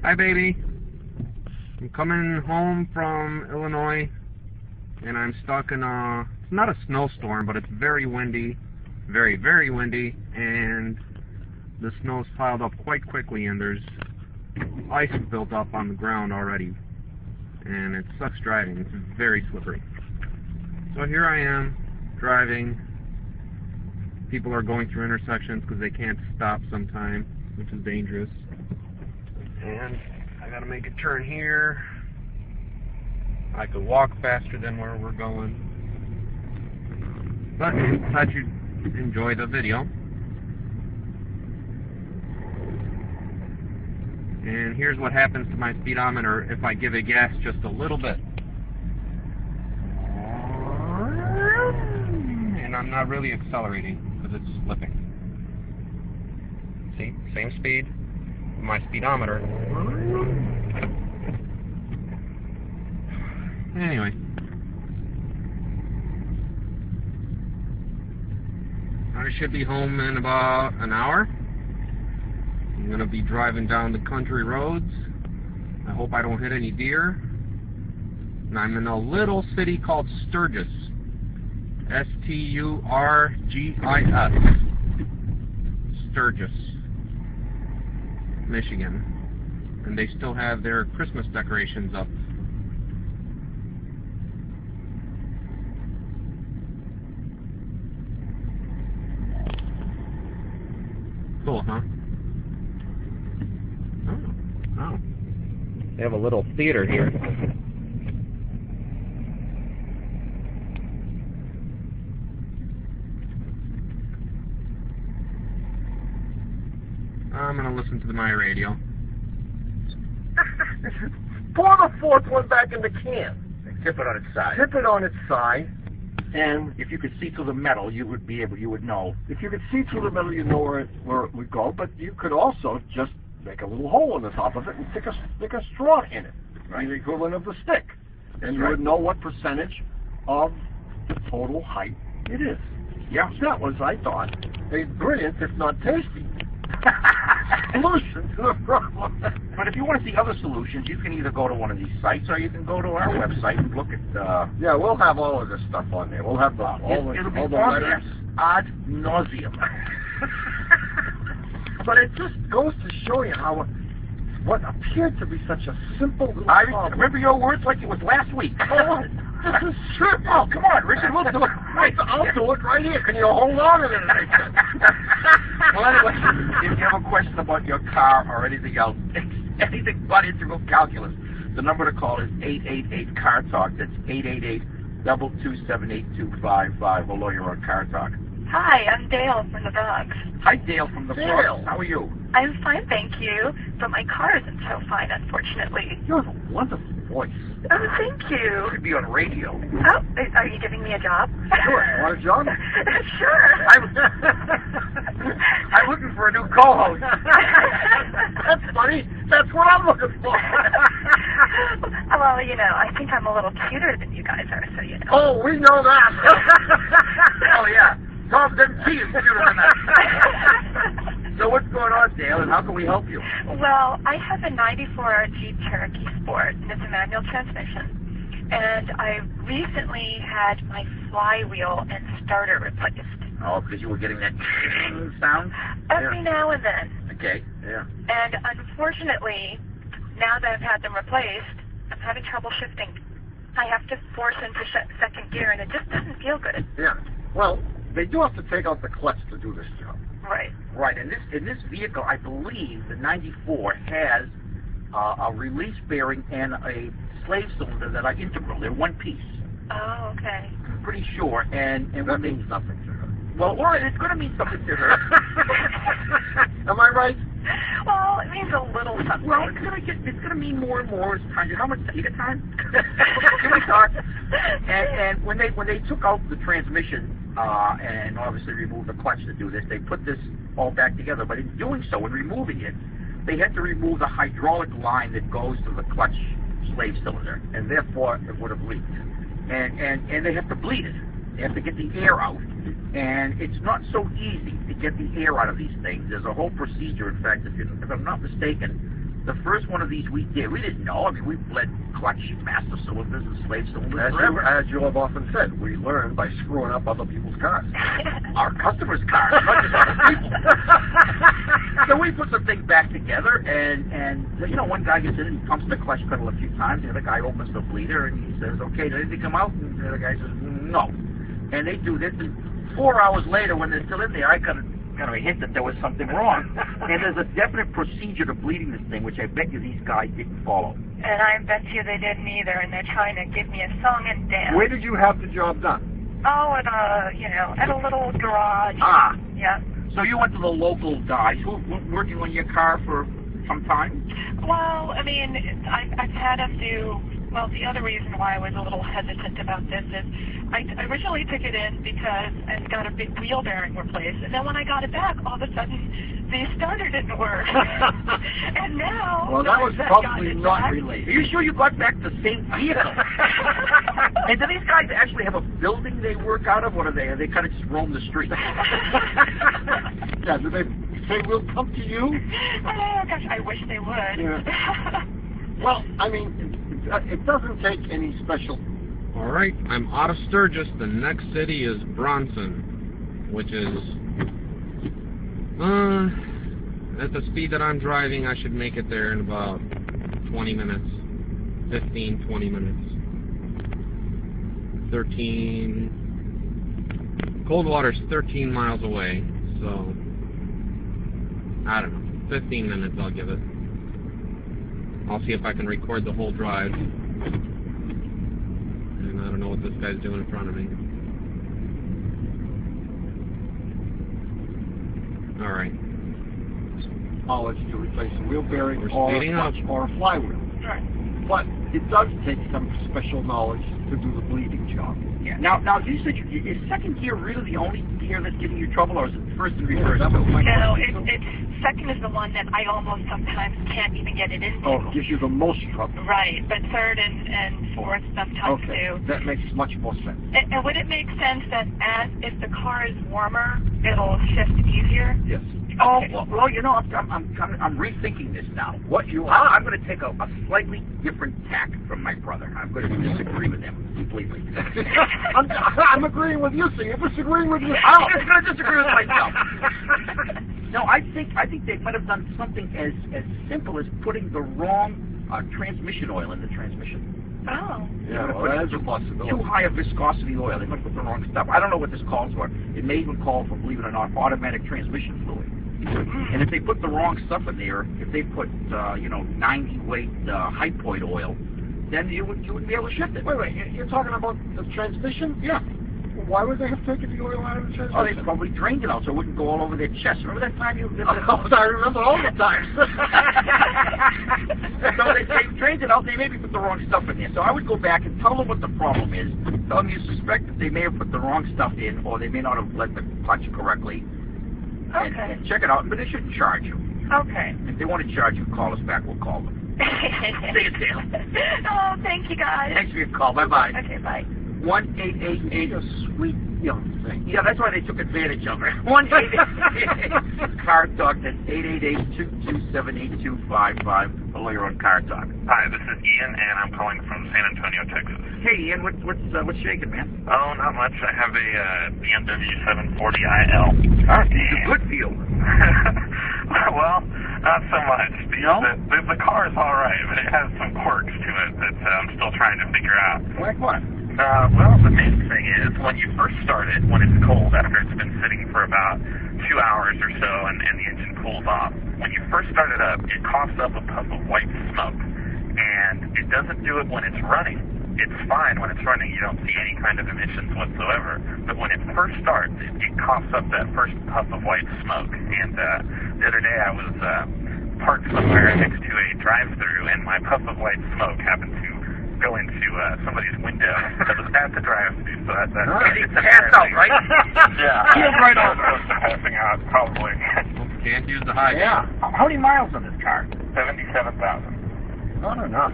Hi, baby. I'm coming home from Illinois, and I'm stuck in it's not a snowstorm, but it's very windy, very, very windy, and the snow's piled up quite quickly, and there's ice built up on the ground already, and it sucks driving. It's very slippery. So here I am, driving. People are going through intersections because they can't stop sometimes, which is dangerous. And I gotta make a turn here. I could walk faster than where we're going. But I thought you'd enjoy the video. And here's what happens to my speedometer if I give it gas just a little bit. And I'm not really accelerating because it's slipping. See? Same speed. My speedometer. Anyway. I should be home in about an hour. I'm going to be driving down the country roads. I hope I don't hit any deer. And I'm in a little city called Sturgis. S-T-U-R-G-I-S. Sturgis, Michigan. And they still have their Christmas decorations up. Cool, huh? Oh. They have a little theater here. I'm going to listen to my radio. Pour the fourth one back in the can. And tip it on its side. Tip it on its side. And if you could see through the metal, you would know. If you could see through the metal, you know where it would go. But you could also just make a little hole in the top of it and stick a straw in it. Right. The equivalent of the stick. And you right. would know what percentage of the total height it is. Yeah. That was, I thought, a brilliant, if not tasty, solution to the problem. But if you want to see other solutions, you can either go to one of these sites or you can go to our website and look at. Yeah, we'll have all of this stuff on there. We'll have it'll be all the on letters there ad nauseum. But it just goes to show you how what appeared to be such a simple little I problem. remember your words like it was last week. Oh, this is true. Oh, come on, Richard, we'll do it. I'll do it right here. Can you hold on to it? Well, anyway, if you have a question about your car or anything else, anything but integral calculus, the number to call is 888-CAR-TALK. That's 888-227-8255. A lawyer on Car Talk. Hi, I'm Dale from the Bronx. Hi, Dale from the Bronx. How are you? I'm fine, thank you. But my car isn't so fine, unfortunately. You have a wonderful voice. Oh, thank you. You should be on radio. Oh, are you giving me a job? Sure. Want a job? Sure. I'm looking for a new co-host. That's funny. That's what I'm looking for. Well, you know, I think I'm a little cuter than you guys are, so you know. Oh, we know that. Oh, yeah. Tom doesn't see you cuter than that. So what's going on, Dale, and how can we help you? Well, I have a 94 Jeep Cherokee Sport, and it's a manual transmission. And I recently had my flywheel and starter replaced. Oh, because you were getting that sound? Every now and then. Okay, yeah. And unfortunately, now that I've had them replaced, I'm having trouble shifting. I have to force into second gear, and it just doesn't feel good. Yeah. Well, they do have to take out the clutch to do this job. Right. Right. And in this vehicle, I believe the 94 has a release bearing and a slave cylinder that are integral. They're one piece. Oh, okay. I'm pretty sure. And that means nothing to her. Well, it's going to mean something to her. Am I right? Well, it means a little something. Well, it's gonna mean more and more as time. How much you got time? Can we talk? And when they took out the transmission and obviously removed the clutch to do this, they put this all back together. But in doing so, in removing it, they had to remove the hydraulic line that goes to the clutch slave cylinder, and therefore it would have leaked. And they have to bleed it. They have to get the air out. And it's not so easy to get the air out of these things. There's a whole procedure. In fact, if I'm not mistaken, The first one of these we did. We didn't know. I mean, we bled clutch master cylinders and slave cylinders forever. As you have often said, we learn by screwing up other people's cars. Our customers' cars, not just other people. So we put the thing back together, and you know, one guy gets in and he pumps the clutch pedal a few times. The other guy opens the bleeder and he says, "Okay, did anything come out?" And the other guy says, "No." And they do this, and 4 hours later, when they're still in there, I got a hint that there was something wrong. And there's a definite procedure to bleeding this thing, which I bet you these guys didn't follow. And I bet you they didn't either, and they're trying to give me a song and dance. Where did you have the job done? Oh, at a little garage. Ah. Yeah. So you went to the local guys who were working on your car for some time? Well, I mean, I've had them do. Well, the other reason why I was a little hesitant about this is I originally took it in because I got a big wheel bearing replaced, and then when I got it back, all of a sudden the starter didn't work. And now, well, that was probably not related. Are you sure you got back the same vehicle? And do these guys actually have a building they work out of, or are they kind of just roam the streets? Yeah, do they say we'll come to you? Oh gosh, I wish they would. Yeah. Well, I mean, it doesn't take any special. All right, I'm out of Sturgis. The next city is Bronson, which is at the speed that I'm driving, I should make it there in about 20 minutes, 15, 20 minutes. 13. Coldwater's 13 miles away, so I don't know, 15 minutes I'll give it. I'll see if I can record the whole drive. And I don't know what this guy's doing in front of me. Alright. Knowledge to replace a wheel bearing We're or speeding a clutch or a flywheel. Right. But it does take some special knowledge to do the bleeding job. Yeah. Now, you said is second gear really the only gear that's giving you trouble, or is it first and reverse? That was my No, question. it's second is the one that I almost sometimes can't even get it into. Oh, it gives you the most trouble. Right, but third and fourth sometimes Okay, too. that makes much more sense. And would it make sense that if the car is warmer, it'll shift easier? Yes. Oh, well, you know, I'm rethinking this now. I'm going to take a slightly different tack from my brother. I'm going to disagree with him completely. I'm agreeing with you, so you're disagreeing with yourself. I'm just going to disagree with myself. No, I think they might have done something as simple as putting the wrong transmission oil in the transmission. Oh. Yeah, well, that is a possibility. Too high a viscosity oil. They might put the wrong stuff. I don't know what this calls for. It may even call for, believe it or not, automatic transmission fluid. And if they put the wrong stuff in there, if they put 90 weight Hypoid oil, then you wouldn't be able to shift it. Wait, you're talking about the transmission? Yeah. Why would they have taken the oil out of the transmission? Oh, they probably drained it out so it wouldn't go all over their chest. Remember that time you did that? Oh, I remember all the times. So they drained it out. They maybe put the wrong stuff in there. So I would go back and tell them what the problem is. Tell them you suspect that they may have put the wrong stuff in, or they may not have let the clutch correctly. And check it out, but they shouldn't charge you. Okay. If they want to charge you, call us back. We'll call them. See you, Dale. Oh, thank you guys. Thanks for your call. Bye-bye. Okay, bye. 1-888. A sweet young thing. Yeah, that's why they took advantage of it. 1-888. Car Talk. That's 888-227-8255. Hello, you're on Car Talk. Hi, this is Ian, and I'm calling from San Antonio, Texas. Hey, Ian, what's shaking, man? Oh, not much. I have a BMW 740iL. It's good for you. Well, not so much. The car is all right, but it has some quirks to it that I'm still trying to figure out. Like what? Well, the main thing is when you first start it, when it's cold, after it's been sitting for about 2 hours or so and the engine cools off, when you first start it up, it coughs up a puff of white smoke. And it doesn't do it when it's running. It's fine when it's running. You don't see any kind of emissions whatsoever. But when it first starts, it coughs up that first puff of white smoke. And the other day I was parked somewhere next to a drive-thru, and my puff of white smoke happened to go into somebody's window that was at the drive-thru. So that's It's passed out, right? Yeah. Peeled right I'm over. close to passing out, probably. Can't use the high. Yeah. How many miles on this car? 77,000. Not enough.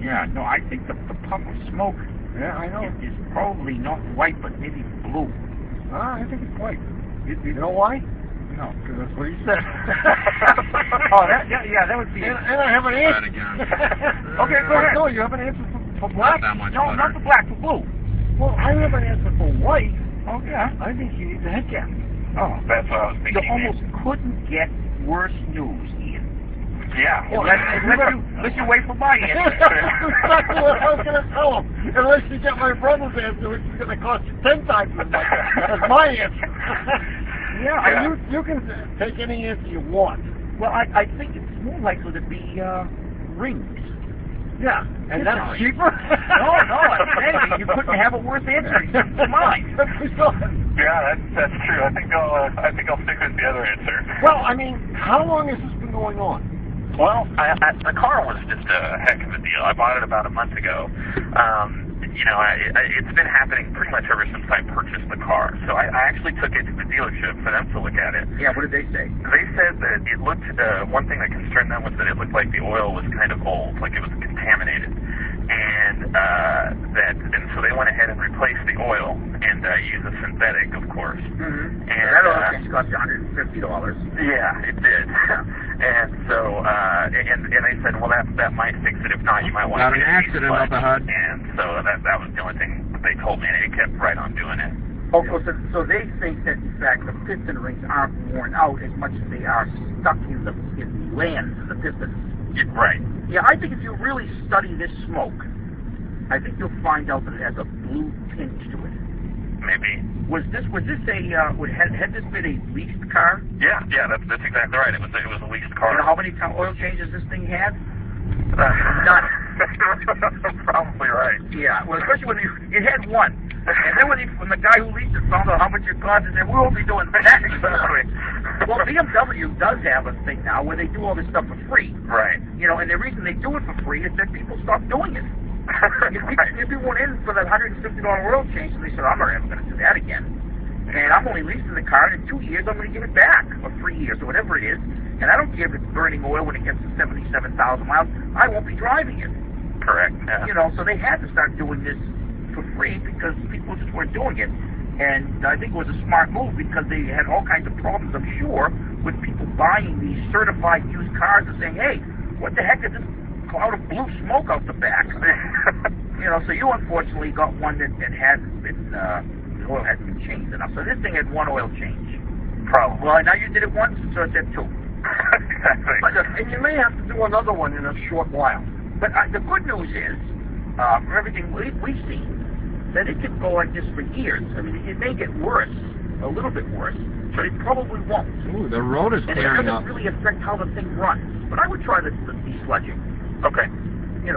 Yeah, no, I think the puff of smoke Yeah, I know. is probably not white, but maybe blue. I think it's white. You know why? No. Because that's what he said. Oh, that would be. And I have an answer. again. Okay, go ahead. No, you have an answer for black? Not that much No, better. not for black, for blue. Well, I have an answer for white. Oh, yeah. I think you need the head cap. Oh, That's what I was you thinking. almost couldn't get worse news, Ian. Yeah. Unless you wait for my answer. Exactly what I was going to tell him. Unless you get my brother's answer, which is going to cost you 10 times as much as my answer. Yeah. You can take any answer you want. Well, I think it's more likely to be rings. Yeah, and that's Sorry. cheaper? No, I'm saying you couldn't have a worse answer than mine. Yeah, that's true. I think I'll stick with the other answer. Well, I mean, how long has this been going on? Well, the car was just a heck of a deal. I bought it about a month ago. It's been happening pretty much ever since I purchased the car. So I actually took it to the dealership for them to look at it. Yeah, what did they say? They said that it looked, one thing that concerned them was that it looked like the oil was kind of old, like it was contaminated. And so they went ahead and replaced the oil and used a synthetic, of course. Mm-hmm. And that oil change cost you $150. Yeah, it did. And so, and they said, well, that might fix it. If not, you might want Got to an accident up the HUD. And so that was the only thing they told me, and they kept right on doing it. Oh, so they think that in fact the piston rings aren't worn out as much as they are stuck in the lands of the pistons. Right. Yeah, I think if you really study this smoke, I think you'll find out that it has a blue tinge to it. Maybe. Was this had this been a leased car? Yeah, that's exactly right. It was a leased car. You know how many oil changes this thing had? None. Probably right. Yeah, well, especially when it had one. And then when the guy who leased it found out how much it cost, he said, we won't be doing that. Well, BMW does have a thing now where they do all this stuff for free. Right. And the reason they do it for free is that people stop doing it. If people went in for that $150 oil change, and they said, I'm not ever going to do that again. And I'm only leasing the car, and in 2 years, I'm going to give it back, or 3 years, or whatever it is. And I don't care if it's burning oil when it gets to 77,000 miles. I won't be driving it. Correct. Yeah. So they had to start doing this for free because people just weren't doing it. And I think it was a smart move because they had all kinds of problems, I'm sure, with people buying these certified used cars and saying, hey, what the heck is this cloud of blue smoke out the back? So you unfortunately got one that hadn't been, the oil hadn't been changed enough. So this thing had one oil change. Probably. Well, now you did it once, so it's at two. Exactly. And you may have to do another one in a short while. But the good news is, from everything we've seen, that it can go like this for years. I mean, it may get worse, a little bit worse, but it probably won't. Ooh, the road is And it clearing doesn't up. really affect how the thing runs. But I would try the de-sludging. Okay.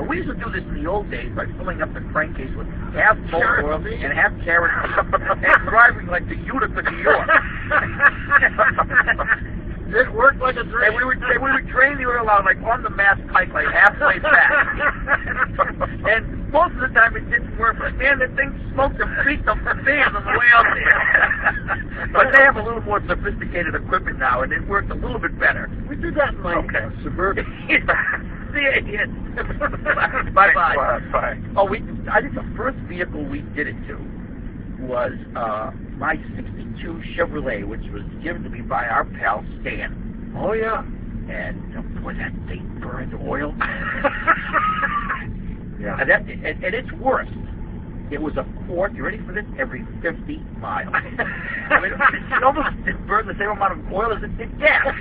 We used to do this in the old days by filling up the crankcase with half motor oil and half carrot and driving like the Utica, New York. It worked like a dream. And we would drain the oil out like on the mast pipe, like halfway back. And most of the time it didn't work. But man, the thing smoked and beat the fans on the way out there. But they have a little more sophisticated equipment now, and it worked a little bit better. We did that in my Suburban. See you again. Bye-bye. Bye. Oh, I think the first vehicle we did it to was my '62 Chevrolet, which was given to me by our pal Stan. Oh, yeah. And boy, that thing burned oil. Yeah. And it's worse. It was a quart, you ready for this, every 50 miles. I mean, it almost burned the same amount of oil as it did gas.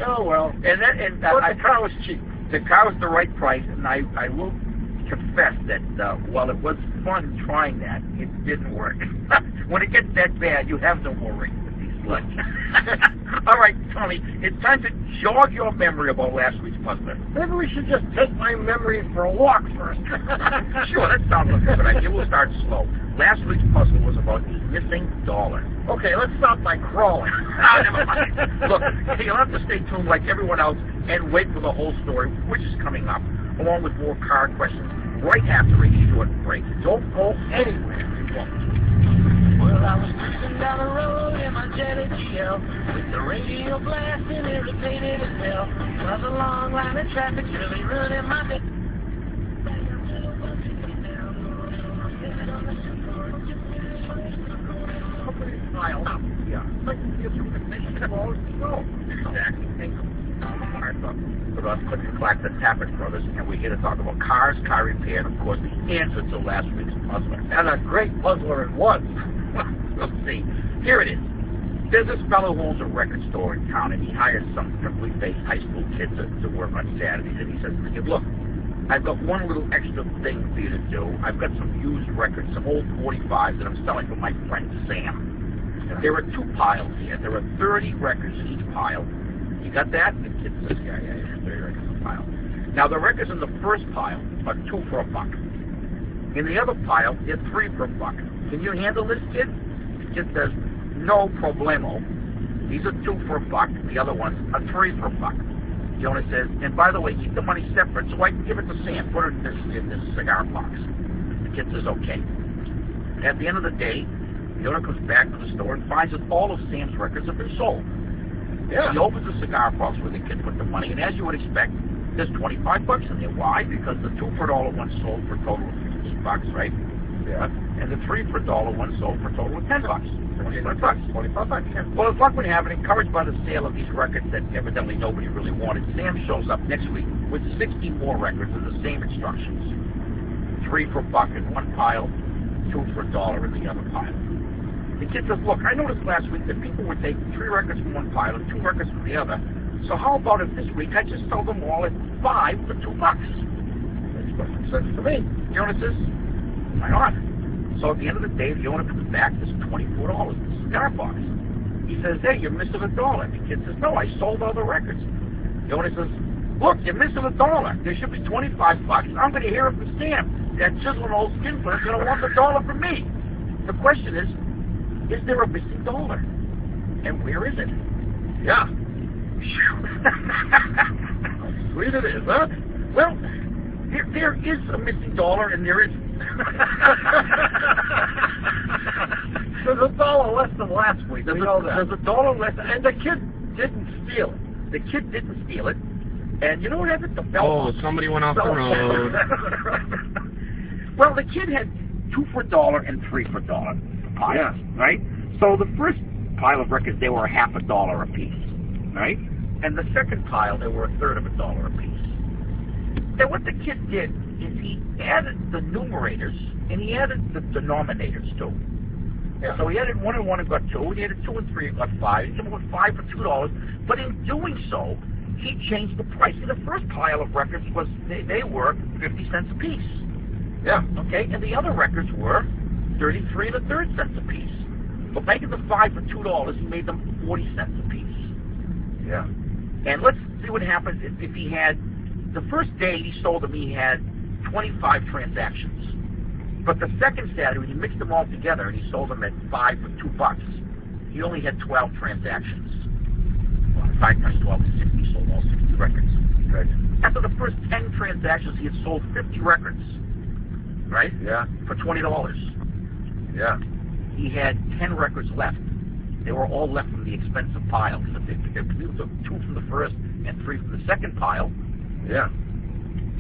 Oh, well. And But the car was cheap. The car was the right price, and I will confess that while it was fun trying that, it didn't work. When it gets that bad, you have no more rings with these slugs. All right, Tony, it's time to jog your memory about last week's puzzler. Maybe we should just take my memory for a walk first. Sure, that sounds like a good idea. We'll start slow. Last week's puzzle was about a missing dollar. Okay, let's start by crawling. Never mind. Look, you'll have to stay tuned like everyone else and wait for the whole story, which is coming up, along with more card questions, right after a short break. Don't go anywhere. You won't. Well, I was cruising down the road in my Jetta GL with the radio blasting, irritated as hell. Cause a long line of traffic's really ruining my day. Yeah. with us, Click and Clack, the Tappet Brothers, and we're here to talk about cars, car repair, and of course the answer to last week's puzzler. And a great puzzler it was. Let's see. Here it is. There's this fellow who owns a record store in town, and he hires some friendly-faced high school kids to work on Saturdays, and he says to me, look, I've got one little extra thing for you to do. I've got some used records, some old 45s that I'm selling for my friend Sam. There are 2 piles here. There are 30 records in each pile. You got that? The kid says, yeah, 30 records in a pile. Now, the records in the first pile are 2 for $1. In the other pile, they're 3 for $1. Can you handle this, kid? The kid says, no problemo. These are 2 for $1. The other ones are 3 for $1. Jonah says, and by the way, keep the money separate so I can give it to Sam. Put it in this cigar box. The kid says, okay. At the end of the day, Jonah comes back to the store and finds that all of Sam's records have been sold. Yeah. He opens the cigar box where the kid put the money, and as you would expect, there's $25 in there. Why? Because the 2 for $1 one sold for a total of $15, right? Yeah. And the 3 for $1 one sold for a total of $10. $25. Yeah. Well, as luck would have it, encouraged by the sale of these records that evidently nobody really wanted, Sam shows up next week with 60 more records with the same instructions. 3 for $1 in one pile, 2 for $1 in the other pile. The kid says, look, I noticed last week that people were taking 3 records from one pile and 2 records from the other. So how about if this week I just sell them all at 5 for $2? Makes perfect sense to me. Jonah says, why not? So at the end of the day, the owner comes back, there's $24 in the cigar box. He says, hey, you're missing $1. The kid says, no, I sold all the records. Jonah says, look, you're missing $1. There should be $25. I'm going to hear it from Sam. That chiseling old skinflint's going to want $1 from me. The question is there a missing $? And where is it? Yeah. How sweet it is, huh? Well, there is a missing $, and there is. There's $1 less than last week. There's $1 less, and the kid didn't steal it. The kid didn't steal it. And you know what happened? The bell. Oh, somebody went off the road. Well, the kid had 2 for $1 and 3 for $1. Piles, yeah. Right? So the first pile of records, they were half $1 a piece, right? And the second pile, they were $1/3 of $1 a piece. And what the kid did is he added the numerators and he added the denominators too. Yeah. So he added 1 and 1 and got 2. He added 2 and 3 and got 5. He came up with 5 for $2. But in doing so, he changed the price. See, the first pile of records was they were 50 cents a piece. Yeah. Okay. And the other records were 33 1/3 cents a piece. But making the 5 for $2, he made them 40 cents a piece. Yeah. And let's see what happens if he had, the first day he sold them, he had 25 transactions. But the second Saturday, when he mixed them all together and he sold them at 5 for $2, he only had 12 transactions. Well, 5 times 12 is 60. He sold all 60 records. Right. After the first 10 transactions, he had sold 50 records. Right? Yeah. For $20. Yeah. He had 10 records left. They were all left from the expensive pile. Because people took 2 from the first and 3 from the second pile. Yeah.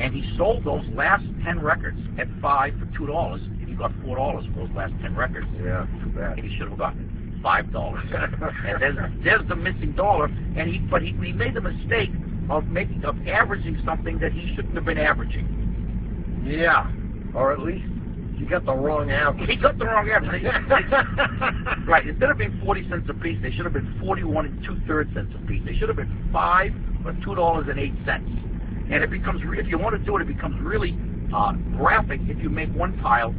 And he sold those last 10 records at 5 for $2. And he got $4 for those last 10 records. Yeah, too bad. And he should have gotten $5. And there's the missing $. And but he made the mistake of averaging something that he shouldn't have been averaging. Yeah. Or at least he got the wrong average. He got the wrong average. Right. Instead of being 40 cents a piece, they should have been 41 2/3 cents a piece. They should have been 5 for $2.08. And it becomes, if you want to do it, it becomes really graphic if you make one pile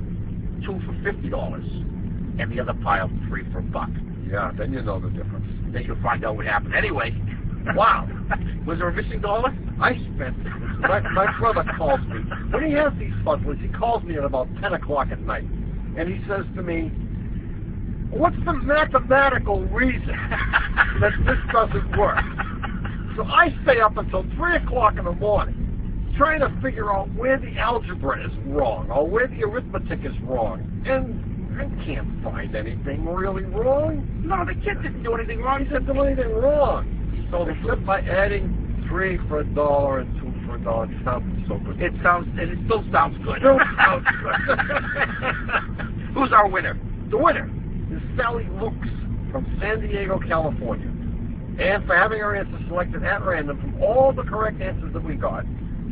2 for $50 and the other pile 3 for $1. Yeah, then you know the difference. Then you'll find out what happened. Anyway, wow. Was there a missing $? I spent. My brother calls me. When he has these puzzles, he calls me at about 10 o'clock at night. And he says to me, what's the mathematical reason that this doesn't work? So I stay up until 3 o'clock in the morning trying to figure out where the algebra is wrong or where the arithmetic is wrong. And I can't find anything really wrong. No, the kid didn't do anything wrong. He didn't do anything wrong. So except by adding 3 for $1 and 2 for $1, it sounds so good. It still sounds good. Still sounds good. Who's our winner? The winner is Sally Lukes from San Diego, California. And for having her answer selected at random from all the correct answers that we got,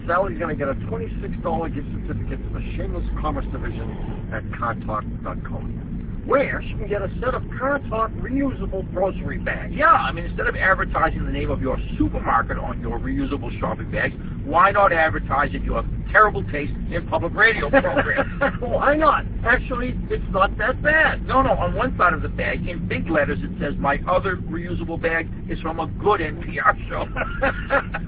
Sally's going to get a $26 gift certificate to the Shameless Commerce Division at cartalk.com, where she can get a set of Car Talk reusable grocery bags. Yeah, I mean, instead of advertising the name of your supermarket on your reusable shopping bags, why not advertise your terrible taste in public radio programs? Why not? Actually, it's not that bad. No, on one side of the bag, in big letters, it says, my other reusable bag is from a good NPR show.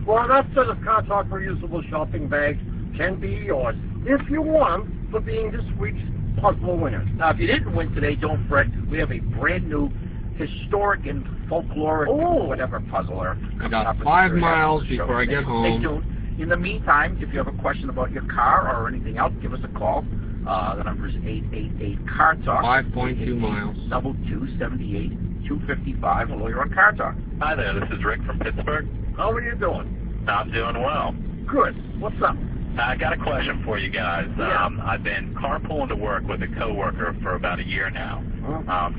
Well, that set of Car Talk reusable shopping bags can be yours, if you want them, for being this week's puzzle winner. Now, if you didn't win today, don't fret. We have a brand new historic and folkloric whatever puzzler. I got 5 miles before I get home. Stay tuned. In the meantime, if you have a question about your car or anything else, give us a call. The number is 888-CAR-TALK. 5.2 miles. 278-255. Hello, you're on Car Talk. Hi there, this is Rick from Pittsburgh. How are you doing? I'm doing well. Good. What's up? I got a question for you guys. Yeah. I've been carpooling to work with a coworker for about a year now.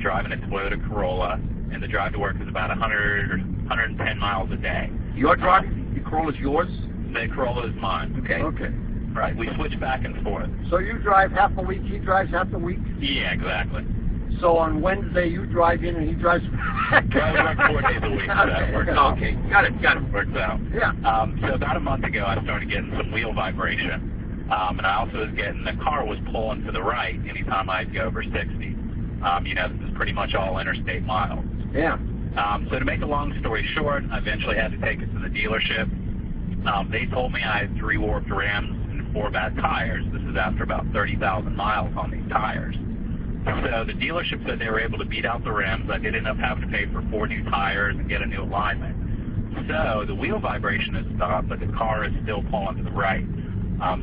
Driving a Toyota Corolla, and the drive to work is about 100 or 110 miles a day. You're driving? The Corolla's yours? The Corolla is mine. Okay. Right, we switch back and forth. So you drive half a week, he drives half the week? Yeah, exactly. So on Wednesday you drive in and he drives back? Well, we work 4 days a week, so that works out. Okay, got it. Works out. Yeah. So about a month ago, I started getting some wheel vibration. And I also was getting, the car was pulling to the right anytime I'd go over 60. This is pretty much all interstate miles. Yeah. So to make a long story short, I eventually had to take it to the dealership. They told me I had 3 warped rims and 4 bad tires. This is after about 30,000 miles on these tires. So the dealership said they were able to beat out the rims. I did end up having to pay for 4 new tires and get a new alignment. So the wheel vibration has stopped, but the car is still pulling to the right.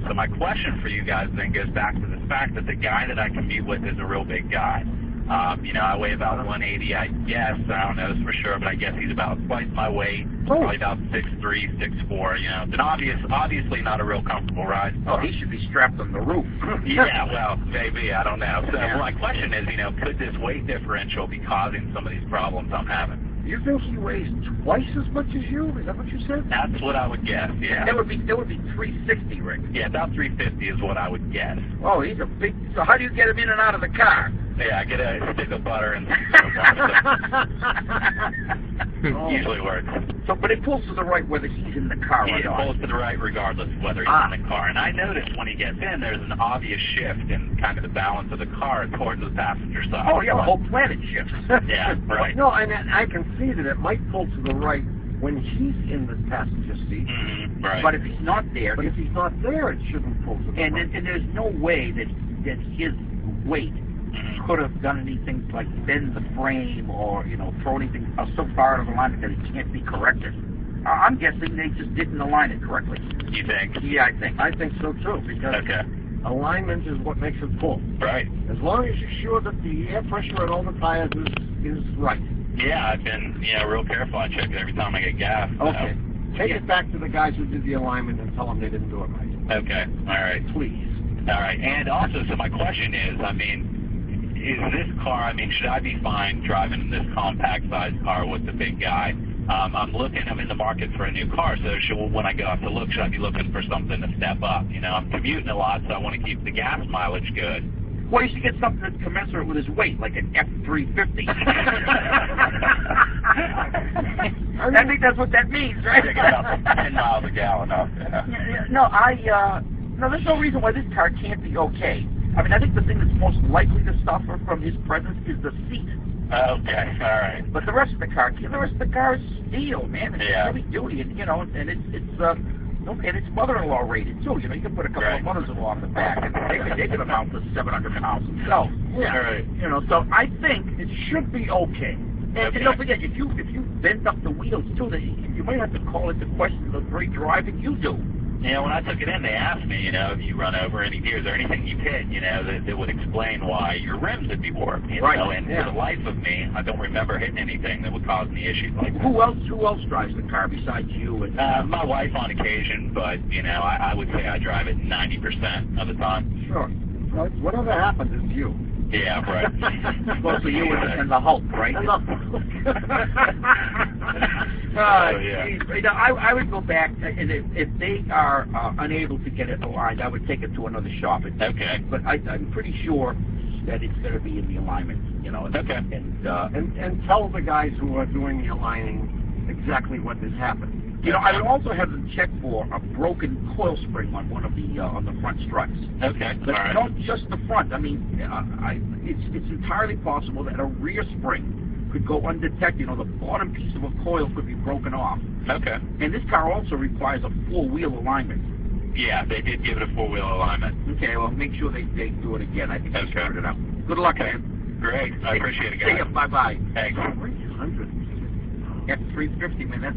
So my question for you guys then goes back to the fact that the guy that I commute with is a real big guy. I weigh about 180, I guess. I don't know this for sure, but I guess he's about twice my weight, probably about 6'3", 6'4". It's obviously not a real comfortable ride. Oh, he should be strapped on the roof. Yeah, well, maybe. I don't know. So my question is, could this weight differential be causing some of these problems I'm having? You think he weighs twice as much as you? Is that what you said? That's what I would guess, yeah. That would be 360, Rick. Yeah, about 350 is what I would guess. Oh, he's a big... So how do you get him in and out of the car? Yeah, I get a stick of butter and usually works. So, but it pulls to the right whether he's in the car or It not. pulls to the right regardless of whether he's in the car. And I noticed when he gets in, there's an obvious shift in kind of the balance of the car towards the passenger side. Oh, yeah, the whole planet shifts. Yeah, right. No, and I can see that it might pull to the right when he's in the passenger seat. Mm-hmm, right. But if he's not there... But if he's not there, it shouldn't pull to the right. And there's no way that his weight could have done anything like bend the frame or, throw anything so far out of alignment that it can't be corrected. I'm guessing they just didn't align it correctly. You think? Yeah, I think. I think so, too, because alignment is what makes it pull. Right. As long as you're sure that the air pressure on all the tires is right. Yeah, I've been, real careful. I check it every time I get gas. Okay. Take it back to the guys who did the alignment and tell them they didn't do it right. Okay. All right. Please. All right. And also, so my question is, is this car, should I be fine driving this compact-sized car with the big guy? I'm in the market for a new car, so when I go out to look, should I be looking for something to step up? I'm commuting a lot, so I want to keep the gas mileage good. Well, you should get something that's commensurate with his weight, like an F-350. I think that's what that means, right? About 10 miles a gallon up. No, there's no reason why this car can't be okay. I think the thing that's most likely to suffer from his presence is the seat. Okay, all right. But the rest of the car is steel, man. It's heavy duty, and it's mother-in-law rated too. You can put a couple of mothers-in-law on the back, and they can amount to 700 pounds themselves. Yeah. All right. So I think it should be okay. And don't forget, if you bend up the wheels too, you might have to call into question the great driving you do. When I took it in, they asked me, if you run over any deer, is there anything you've hit, that would explain why your rims would be warped, And for the life of me, I don't remember hitting anything that would cause me issues like that. Who else drives the car besides you? And my wife on occasion, but, I would say I drive it 90% of the time. Sure. Whatever happens, it's you. Yeah, right. Mostly you and the Hulk, right? And the yeah. Geez, you know, I would go back, and if they are unable to get it aligned, I would take it to another shop. Okay. But I'm pretty sure that it's going to be in the alignment, you know. Okay. And tell the guys who are doing the aligning exactly what has happened. You know, I would also have them check for a broken coil spring on one of the on the front struts. Okay. But All right. not just the front. I mean, it's entirely possible that a rear spring could go undetected. You know, the bottom piece of a coil could be broken off. Okay. And this car also requires a four-wheel alignment. Yeah, they did give it a four-wheel alignment. Okay, well, make sure they do it again. I think they screwed it up. Good luck, Okay. man. Great. I appreciate it, See ya. guys. Bye-bye. Thanks. 300. F350, man. That's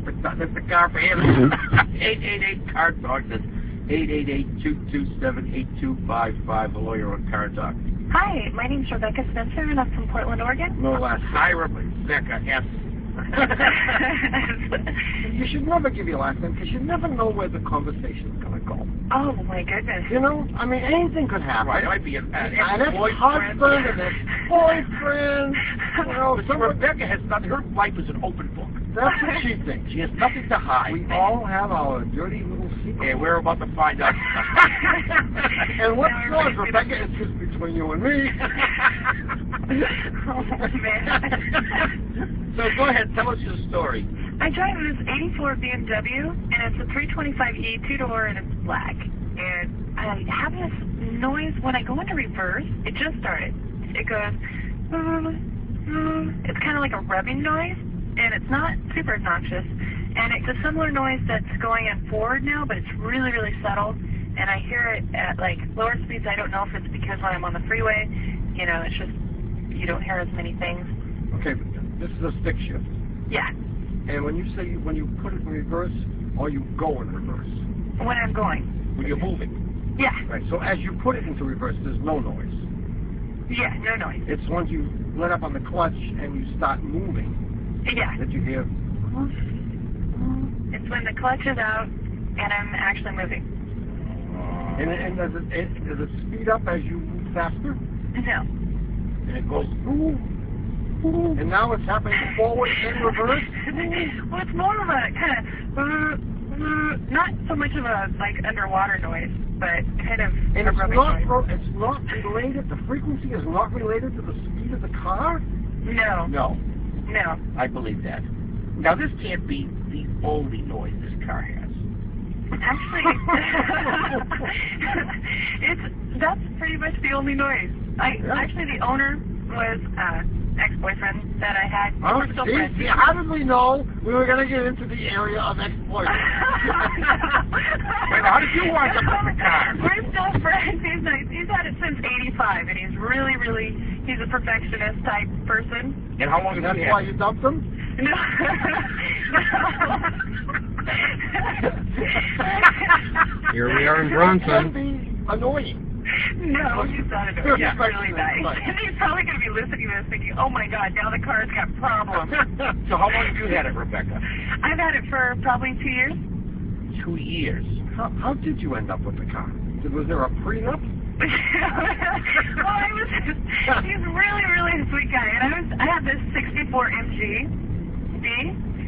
the car for him. 888 Car Talk. That's 888-227-8255. A lawyer on Car Talk. Hi, my name's Rebecca Spencer, and I'm from Portland, Oregon. No last. Hi, Rebecca S. You should never give your last name because you never know where the conversation's going to go. Oh, my goodness. You know, I mean, anything could happen. Right, it might be an ex-husband, an ex-boyfriend. You know, So Rebecca has nothing. Her life is an open book. that's what she thinks. She has nothing to hide. We all have our dirty little secrets. Yeah, we're about to find out. And what's yours, Rebecca? It's just between you and me. Oh, man. So go ahead, tell us your story. I drive this 84 BMW, and it's a 325e, two-door, and it's black. And I have this noise when I go into reverse. It just started. It goes, it's kind of like a revving noise, and it's not super obnoxious. And it's a similar noise that's going in forward now, but it's really, really subtle. And I hear it at, like, lower speeds. I don't know if it's because when I'm on the freeway, you know, it's just, you don't hear as many things. Okay, but this is a stick shift. Yeah, And when you say, when you put it in reverse, or you go in reverse? when I'm going. When you're moving. Yeah, Right, so as you put it into reverse, there's no noise. yeah, no noise. It's once you let up on the clutch and you start moving Yeah. that you hear. It's when the clutch is out and I'm actually moving. And does it speed up as you move faster? No. And it goes, ooh, ooh, and now it's happening forward and reverse? Well, it's more of a kind of, not so much of a, like, underwater noise, but kind of And a it's rubbing not, noise. it's not related, the frequency is not related to the speed of the car? No, No, no. I believe that. Now, this can't be the only noise this car has. Actually, that's pretty much the only noise. Actually, the owner was ex-boyfriend that I had. Oh, We're still friends. see, how did we know we were going to get into the area of exploitation? Wait, how did you wind up in the car? We're still friends. He's had it since '85, and he's really, he's a perfectionist type person. And how long has That's he why had? you dumped him? No. Here we are in That Bronson. can be annoying. No, he's not annoying. He's really nice. And he's probably going to be listening to this thinking, oh my God, now the car's got problems. So how long have you had it, Rebecca? I've had it for probably 2 years. 2 years. How did you end up with the car? Was there a prenup? Well, he's really a sweet guy. And I had this 64 MG B.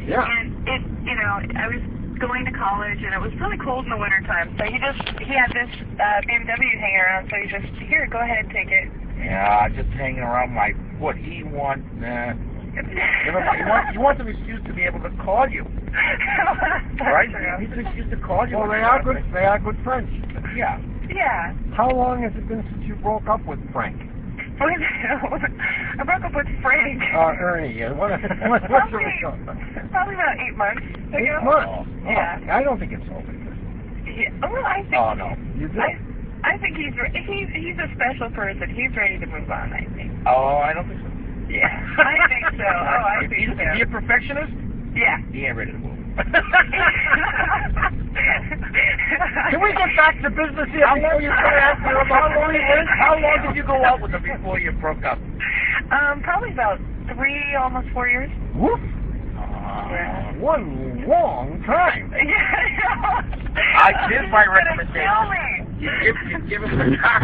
Yeah. And it, you know, I was going to college and it was really cold in the wintertime. So he had this BMW hanging around. So he just, here, go ahead and take it. Yeah, just hanging around my foot. He wants an excuse to be able to call you. Right? He needs an excuse to call you. Well, they are good friends. Yeah. Yeah. How long has it been since you broke up with Frank? I broke up with Frank. Ernie. What's the result? Probably about 8 months ago. 8 months? Yeah. I don't think it's over. Yeah. Well, I think. Oh, no. You do? I think he's a special person. He's ready to move on, I think. Oh, I don't think so. Yeah. I think so. Oh, I think so. Is he a perfectionist? Yeah. He ain't ready to move. Can we get back to business here? How long did you go out with him before you broke up? Probably about 3, almost 4 years. Woof. Yeah. One long time. Here's my recommendation. Kill me. You give him the car.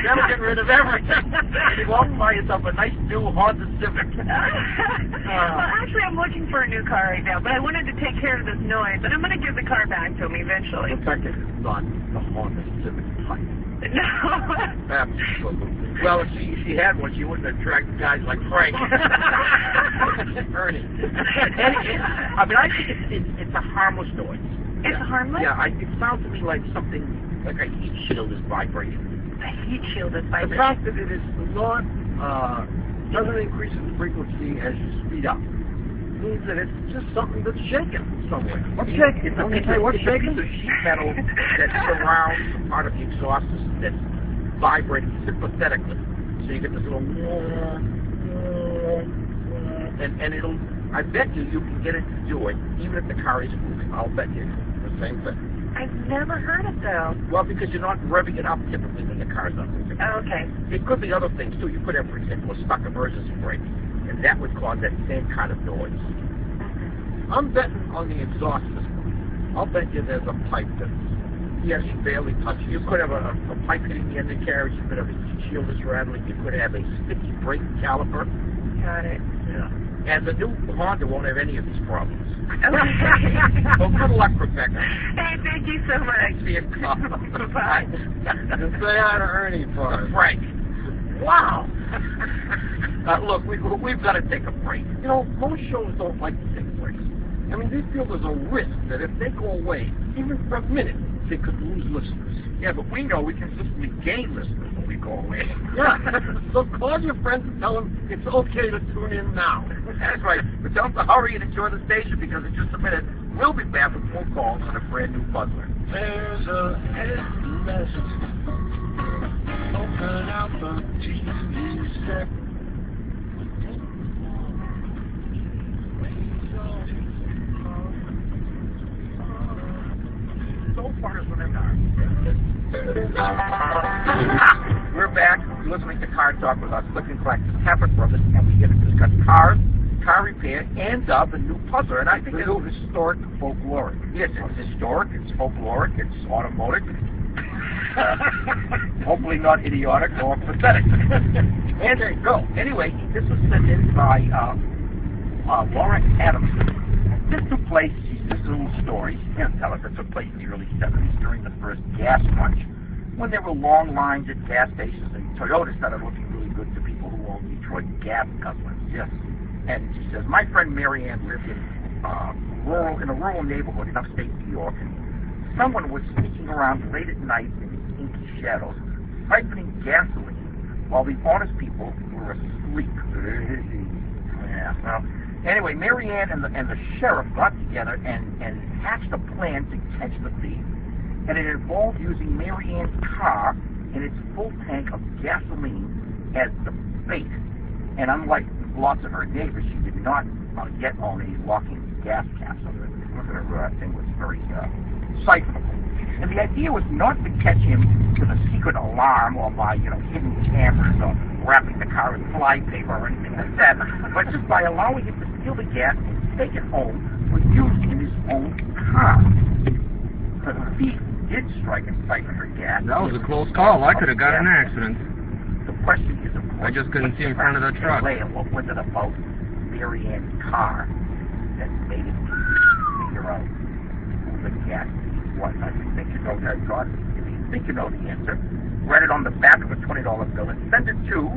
That'll get rid of everything. You won't buy yourself a nice new Honda Civic. Well, actually, I'm looking for a new car right now, but I wanted to take care of this noise, and I'm going to give the car back to him eventually. In fact, it's not the Honda Civic type. No. Absolutely. Well, if she had one, she wouldn't attract guys like Frank. Ernie. I mean, I think it's a harmless noise. It's harmless? Yeah, it sounds to me like something, like a heat shield is vibrating. A heat shield is The vibrating. fact that it is not, doesn't increase in frequency as you speed up means that it's just something that's shaking somewhere. What's shaking? Let me tell you what's shaking. It's a sheet metal that surrounds part of the exhaust system that's vibrating sympathetically. So you get this little and it'll, I bet you can get it to do it even if the car is moving. I'll bet you the same thing. I've never heard it, though. Well, because you're not revving it up typically when the car's not moving. Oh, okay. It could be other things, too. You could have, for example, a stuck emergency brake, and that would cause that same kind of noise. I'm betting on the exhaust system. I'll bet you there's a pipe that's barely touching. You could have a pipe hitting the end of the carriage. You could have a heat shield that's rattling. You could have a sticky brake caliper. Got it. Yeah. And the new Honda won't have any of these problems. Okay. Well, good luck, Rebecca. Hey, thank you so much. Thanks for your call. Bye. And say hi to Ernie for us. Frank. Wow. Look, we've got to take a break. You know, most shows don't like to take breaks. I mean, they feel there's a risk that if they go away, even for a minute, they could lose listeners. Yeah, but we know we consistently gain listeners when we go away. Yeah, so call your friends and tell them it's okay to tune in now. That's right. But tell them to hurry and enjoy the station because in just a minute, we'll be back with more calls on a brand new puzzler. There's a hidden message. Open out the TV set. So far as when I'm We're back. You're listening to Car Talk with us, Click and Collect, Tappert Brothers, and we get to discuss cars, car repair, and the new puzzler. And I think The new historic folkloric. yes, it's historic, it's folkloric, it's automotive. Hopefully not idiotic or pathetic. And there you go. Anyway, this was sent in by Laura Adams. This took place, this little story, she can't tell us, it took place in the early 70s during the first gas crunch, when there were long lines at gas stations and Toyota started looking really good to people who owned Detroit gas guzzlers. Yes. And she says, my friend Mary Ann lived in a rural neighborhood in upstate New York, and someone was sneaking around late at night in the inky shadows, siphoning gasoline while the honest people were asleep. Yeah, well, anyway, Mary Ann and the sheriff got together and hatched a plan to catch the thief, and it involved using Mary Ann's car and its full tank of gasoline as the bait. And unlike lots of her neighbors, she did not yet own a locking gas cap, so her thing was very siphonable. And the idea was not to catch him with a secret alarm or by, hidden cameras or wrapping the car in flypaper or anything like that, but just by allowing him to steal the gas and take it home for use in his own car. The thief did strike and siphon her gas. That was a close call. I could have got in an accident. The question is, of course, I just couldn't see in front of the truck. What was it about Mary Ann's car that made it figure out who the gas was? I think you know that, Todd. If you think you know the answer, write it on the back of a $20 bill and send it to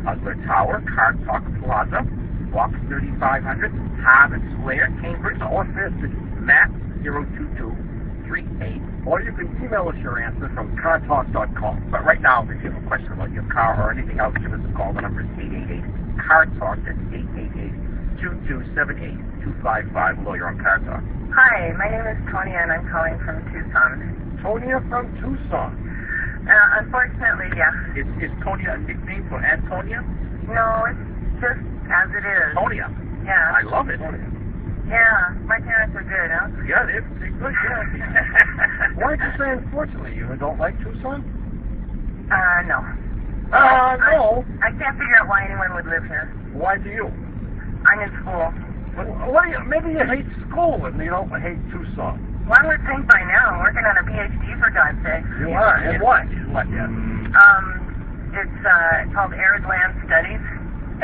Puzzler Tower, Car Talk Plaza, Box 3500, Harvard Square, Cambridge, or visit Matt 02238. Or you can email us your answer from cartalk.com. But right now, if you have a question about your car or anything else, give us a call. The number is 888-CAR-TALK. That's 888-227-8255. Lawyer on Car Talk. Hi, my name is Tonya, and I'm calling from Tucson. Tonya from Tucson. Unfortunately, yeah. Is Tonya a nickname for Antonia? No, it's just as it is. Tonya. Yeah. I love it. Yeah, my parents are good, huh? Yeah, they're good, yeah. Why did you say unfortunately? You don't like Tucson? No. No. I can't figure out why anyone would live here. Why do you? I'm in school. Maybe you hate school and you don't hate Tucson. One would think by now I'm working on a PhD, for God's sake. You are? And what? What, yeah? It's called Arid Land Studies.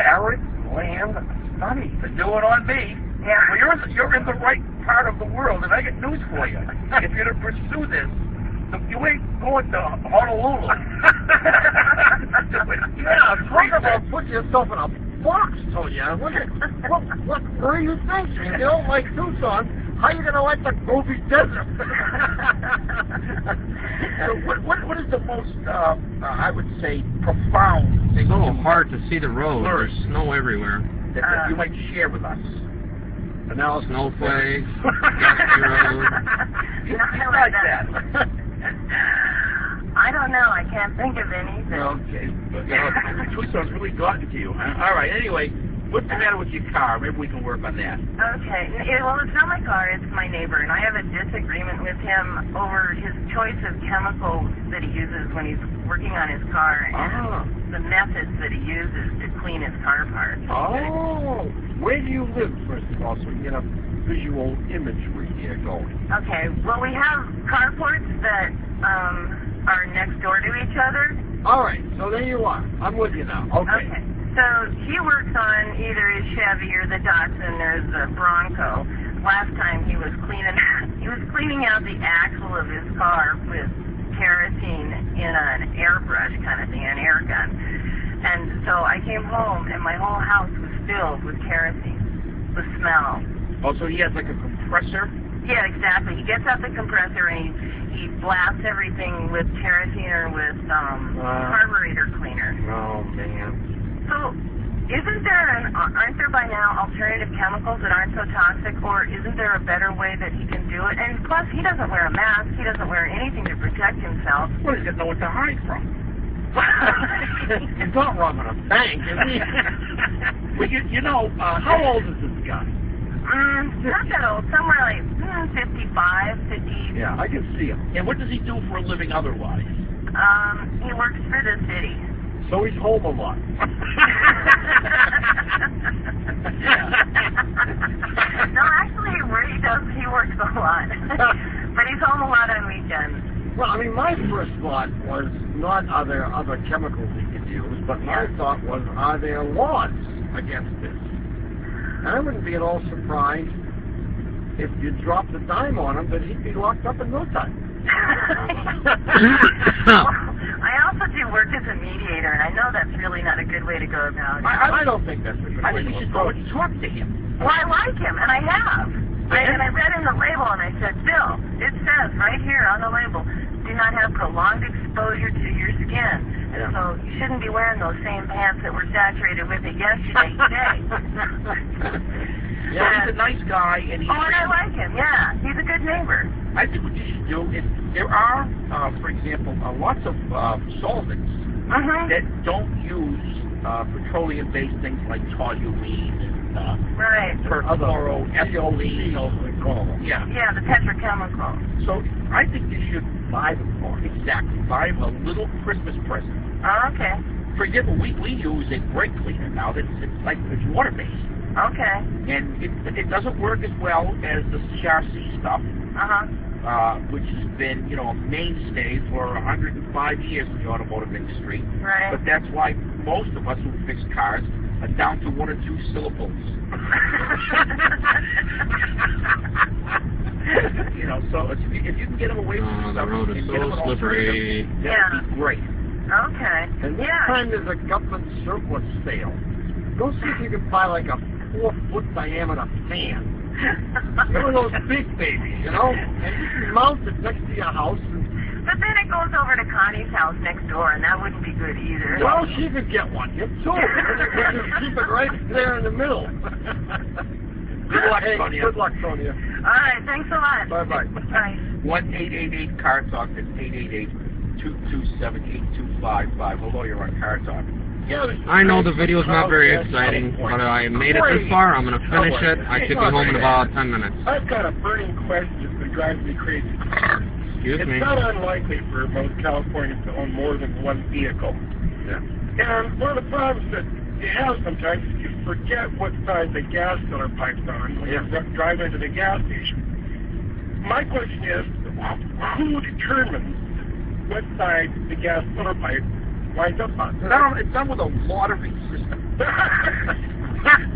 Arid Land Studies. To do it on me. Yeah. Well, you're in the right part of the world, and I got news for you. If you're to pursue this, you ain't going to Honolulu. Yeah, talk about put yourself in a box, Tonya. What were you thinking? You don't like Tucson. How are you going to like the Gobi Desert? So what is the most, I would say, profound thing? It's a little hard to see the road. Learn. There's snow everywhere. That you might share with us? Analysis. Snowflakes. Nothing like that. I don't know. I can't think of anything. Okay. Tucson's really gotten to you, huh? All right. Anyway, what's the matter with your car? Maybe we can work on that. Okay. Well, it's not my car. It's my neighbor, and I have a disagreement with him over his choice of chemicals that he uses when he's working on his car, and the methods that he uses to clean his car parts. Oh, where do you live, first of all, so we get a visual imagery here going? Okay. Well, we have carports that are next door to each other. All right, so there you are. I'm with you now. Okay. So he works on either his Chevy or the Datsun or the Bronco. Last time he was cleaning out the axle of his car with kerosene in an airbrush kind of thing, an air gun. And so I came home and my whole house was filled with kerosene, the smell. Oh, so he has like a compressor? Yeah, exactly. He gets out the compressor and he blasts everything with kerosene or with carburetor cleaner. Oh, man. So, aren't there by now alternative chemicals that aren't so toxic, or isn't there a better way that he can do it? And plus, he doesn't wear a mask. He doesn't wear anything to protect himself. Well, he's got no one to hide from. He's not robbing a bank, is he? Well, you know, how old is this guy? Not that old. Somewhere like 55, 50. Yeah, I can see him. And what does he do for a living otherwise? He works for the city. So he's home a lot. No, actually, where he works a lot. But he's home a lot on weekends. Well, I mean, my first thought was not are there other chemicals he could use, but my thought was are there laws against this? And I wouldn't be at all surprised if you dropped a dime on him that he'd be locked up in no time. I also do work as a mediator, and I know that's really not a good way to go about it. I don't think that's a good way. I think you should go and talk to him. Well, I like him, and I have. And I read in the label, and I said, Bill, it says right here on the label, do not have prolonged exposure to your skin. And so you shouldn't be wearing those same pants that were saturated with it yesterday today. Yeah, he's a nice guy, and he's... Oh, and I like him, yeah. He's a good neighbor. I think what you should do is, there are, for example, lots of solvents that don't use petroleum-based things like toluene, perfluoroethylene. Yeah, the petrochemical. So I think you should buy them for him. Exactly. Buy him a little Christmas present. Oh, okay. For example, we use a brake cleaner now that's it's water-based. Okay. And it doesn't work as well as the CRC stuff, which has been, a mainstay for 105 years in the automotive industry. Right. But that's why most of us who fix cars are down to 1 or 2 syllables. So if you can get them away from the road is so slippery. That would be great. Okay. And this time there's a government surplus sale. Go see if you can buy like a 4-foot diameter fan. One of those big babies, and you can mount it next to your house. But then it goes over to Connie's house next door, and that wouldn't be good either. Well, she could get one. You too. Just keep it right there in the middle. Good luck, Sonia. Good luck, Sonia. All right, thanks a lot. Bye-bye. Bye. 1-888-CAR-TALK. That's 888-227-8255. Hello, you're on Car Talk. I know the video's not very exciting, but I made it this far. I'm going to finish it. I should be home in about 10 minutes. I've got a burning question that drives me crazy. Excuse me. It's not unlikely for most Californians to own more than one vehicle. Yeah. And one of the problems that you have sometimes is you forget what side the gas filler pipe's on when you drive into the gas station. my question is, who determines what side the gas filler pipe winds up on? It's done with a lottery system.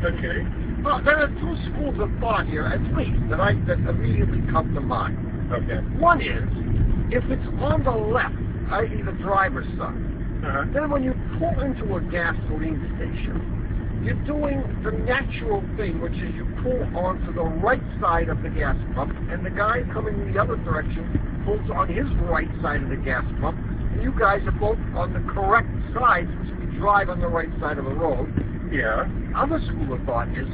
Okay. Well, there are two schools of thought here, at least, that immediately come to mind. Okay. One is, if it's on the left, i.e. the driver's side, then when you pull into a gasoline station, you're doing the natural thing, which is you pull onto the right side of the gas pump, and the guy coming the other direction pulls on his right side of the gas pump, and you guys are both on the correct sides, which we drive on the right side of the road. Yeah. Other school of thought is,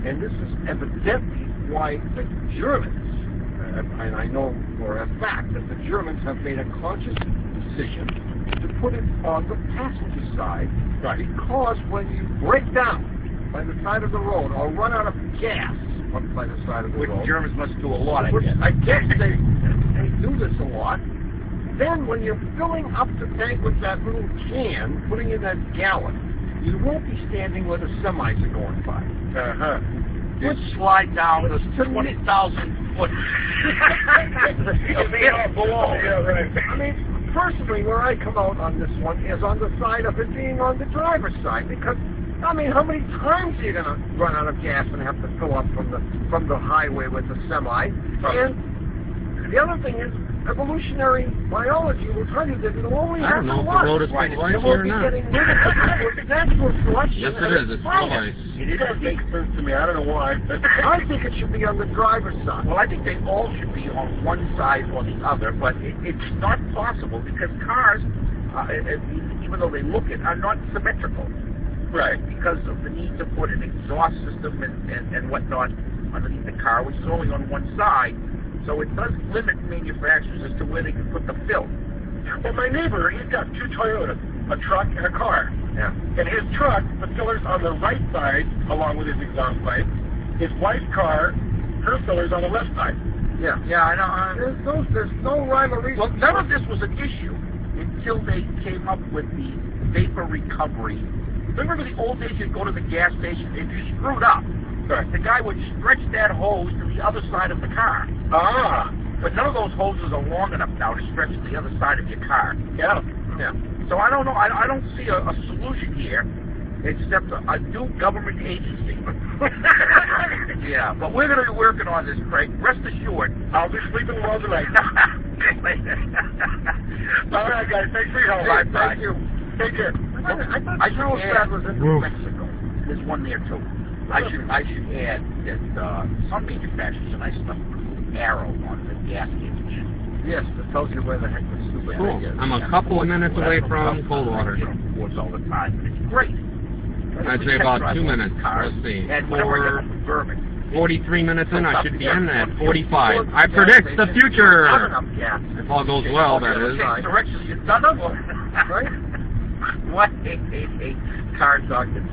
and this is evidently why the Germans, and I know for a fact that the Germans have made a conscious decision to put it on the passenger side, because when you break down by the side of the road or run out of gas by the side of the road, Which Germans must do a lot, I which guess. I guess they do this a lot. Then when you're filling up the tank with that little can, putting in that gallon, you won't be standing where the semis are going by. You slide down this 20,000 foot. Yeah, right. I mean, personally, where I come out on this one is on the side of it being on the driver's side, because I mean, how many times are you going to run out of gas and have to fill up from the highway with the semi? And the other thing is, evolutionary biology will tell you that it'll only I don't happen know if the road once. is full of ice It here won't or be not. getting rid of it. It's natural selection. Yes, and it is. It's full of fine. ice. It That makes sense to me. I don't know why. I think it should be on the driver's side. Well, I think they all should be on one side or the other, but it's not possible because cars, even though they look it, are not symmetrical. Right. Because of the need to put an exhaust system and whatnot underneath the car, which is only on one side. So it does limit manufacturers as to where they can put the fill. Well, my neighbor, he's got two Toyotas, a truck and a car. Yeah. And his truck, the filler's on the right side, along with his exhaust pipe. His wife's car, her filler's on the left side. Yeah. Yeah, I know. There's no rhyme or reason. Well, none of this was an issue until they came up with the vapor recovery. Remember the old days you'd go to the gas station, if you screwed up, the guy would stretch that hose to the other side of the car. Ah. But none of those hoses are long enough now to stretch to the other side of your car. Yeah. Yeah. So I don't know. I don't see a solution here except a new government agency. Yeah, but we're going to be working on this, Craig. Rest assured. I'll be sleeping well tonight. All right, guys. Thanks for your help. Bye. Thank you. Take care. I thought Carlsbad was in New Mexico. There's one there too. I should add that some manufacturers, and I stuff arrow on the gas gauge. Yes, it tells you where the heck the stupid Cool. thing is. I'm a couple of minutes away from Coldwater. All the time. It's great. I'd say about 2 minutes. Let's see. And whenever I get up from Bourbon. 43 minutes in, I should be in at 45. I predict the future. If all goes well, that is. Directions, you're done up. Right? 1-888 Car Talk. That's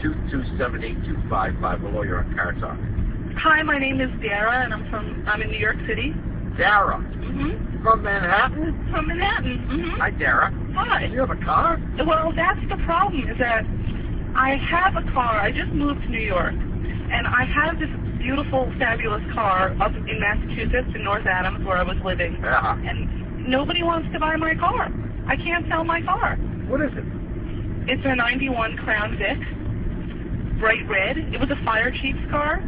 888-227-8255. Below you're on Car Talk. Hi, my name is Dara, and I'm in New York City. Dara. Mm-hmm. From Manhattan? From Manhattan. Mm-hmm. Hi, Dara. Hi. You have a car? Well, that's the problem, is that I have a car. I just moved to New York, and I have this beautiful, fabulous car up in Massachusetts, in North Adams, where I was living. And nobody wants to buy my car. I can't sell my car. What is it? It's a 91 Crown Vic, bright red. It was a fire chief's car.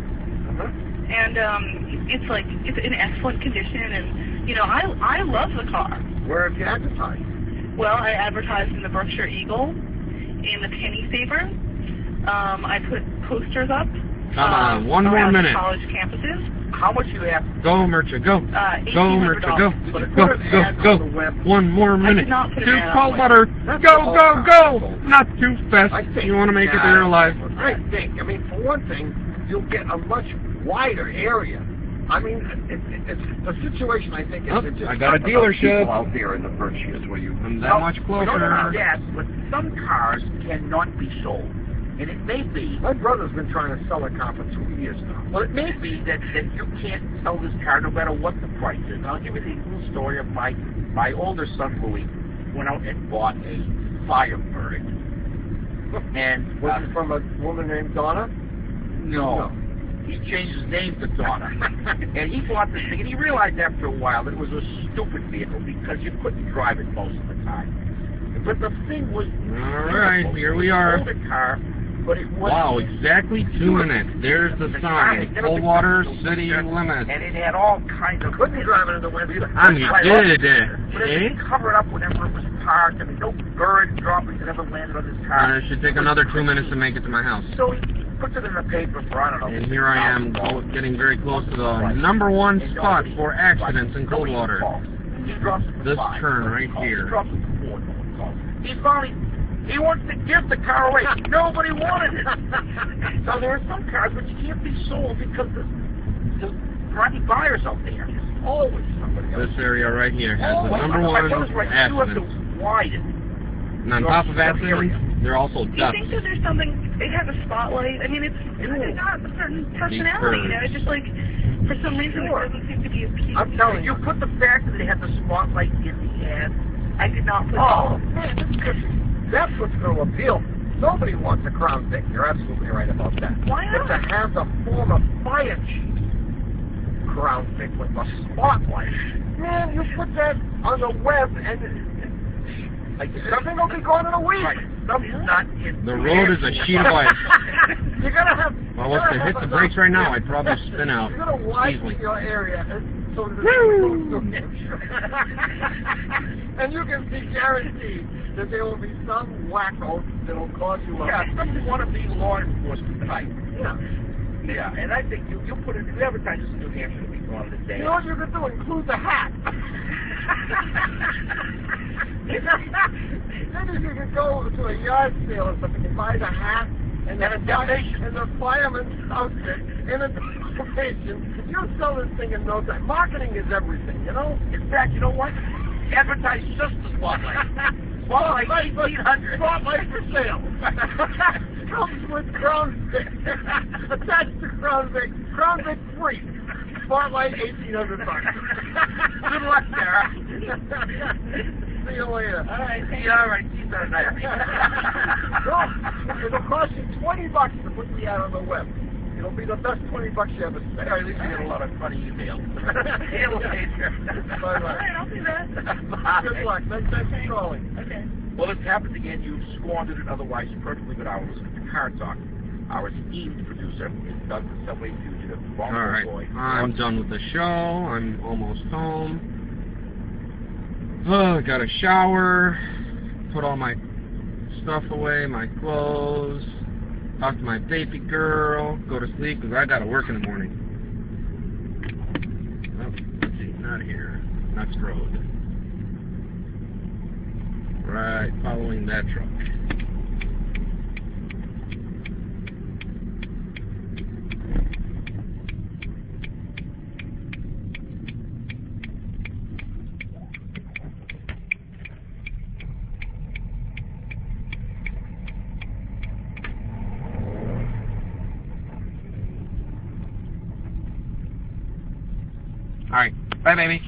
And it's in excellent condition, and you know, I love the car. Where have you advertised? Well, I advertised in the Berkshire Eagle, in the Penny Saver. I put posters up. One more minute. College campuses. How much you have? Go, Mercha, go. Go, Mercha, go. $1,800. Go. One more minute. To Coldwater. Go. Not too fast. You want to make it there alive. I think. I mean, for one thing, you'll get a much wider area. I mean, it's the situation. I think is I got a dealership out there in the Berkshires where you. I'm that much closer. Yes, but some cars cannot be sold. And it may be... My brother's been trying to sell a car for 2 years now. Well, it may be that you can't sell this car no matter what the price is. I'll give you the little story of my older son, Louis, went out and bought a Firebird. And... Was it from a woman named Donna? No. He changed his name to Donna. And he bought this thing, and he realized after a while that it was a stupid vehicle because you couldn't drive it most of the time. But the thing was... All right, here we are. It was an older car, but it was... Wow, exactly 2 minutes. There's the sign. Coldwater City Limits. And it had all kinds of... Couldn't drive it in the winter. And you did it. But it was covered up whenever it was parked. I mean, no bird droppings had ever landed on this car. It should take another 2 minutes to make it to my house. So he puts it in the paper for, I don't know... And here I am getting very close to the #1 spot for accidents in Coldwater. He drops it to This 5. turn right here. He drops it to 4. He finally... He wants to give the car away. Nobody wanted it. So there are some cars which can't be sold because there's private buyers out there. There's always somebody else. This area right here has the #1 accidents. You have to widen. And on top of accidents, there are also Do you ducks. think that there's something, it has a spotlight? I mean, it's got a certain personality, you know, it's just like, for some reason it doesn't seem to be appealing. I'm telling you, put the fact that they had the spotlight in the ad. I did not put Man, that's what's going to appeal. Nobody wants a Crown Vic. You're absolutely right about that. Why But not? to have the former fire chief Crown Vic with the spotlight, man, you put that on the web and something will be gone in a week. Right. Something's not in The road is a sheet of ice. You're going to have... If I was to hit the brakes right now, I'd probably spin out You're going to widen easily. your area so that and you can be guaranteed that there will be some wacko that will cause you up. Yeah, some wannabe law enforcement type. Yeah. Yeah, and I think you put it, you advertise this in New Hampshire to be gone today. You know what you could do? Include the hat. Then you could go to a yard sale or something and buy the hat and a donation. And the fireman's outfit and a donation. You sell this thing in no time. Marketing is everything, you know? In fact, you know what? Advertise just the spotlight. Spotlight 1800. Spotlight for sale. Comes with Crown Vic. Attached to Crown Vic. Crown Vic free. Spotlight $1,800. Good luck, Sarah. See you later. All right. See you. All right. See you Saturday. Well, it'll cost you $20 to put the ad on the web. It'll be the best $20 you ever spent. At least you get a lot of funny emails. Bye-bye. All right, I'll do that. Good luck. Thanks for calling. Okay. Well, this happened again. You squandered an otherwise perfectly good hour listening to Car Talk. Our esteemed producer is Doug the Subway Fugitive. All right, I'm done with the show. I'm almost home. Oh, got a shower, put all my stuff away, my clothes, talk to my baby girl, go to sleep because I got to work in the morning. Oh, let's see, not here. Next road. Right, following that truck. All right. Bye, baby.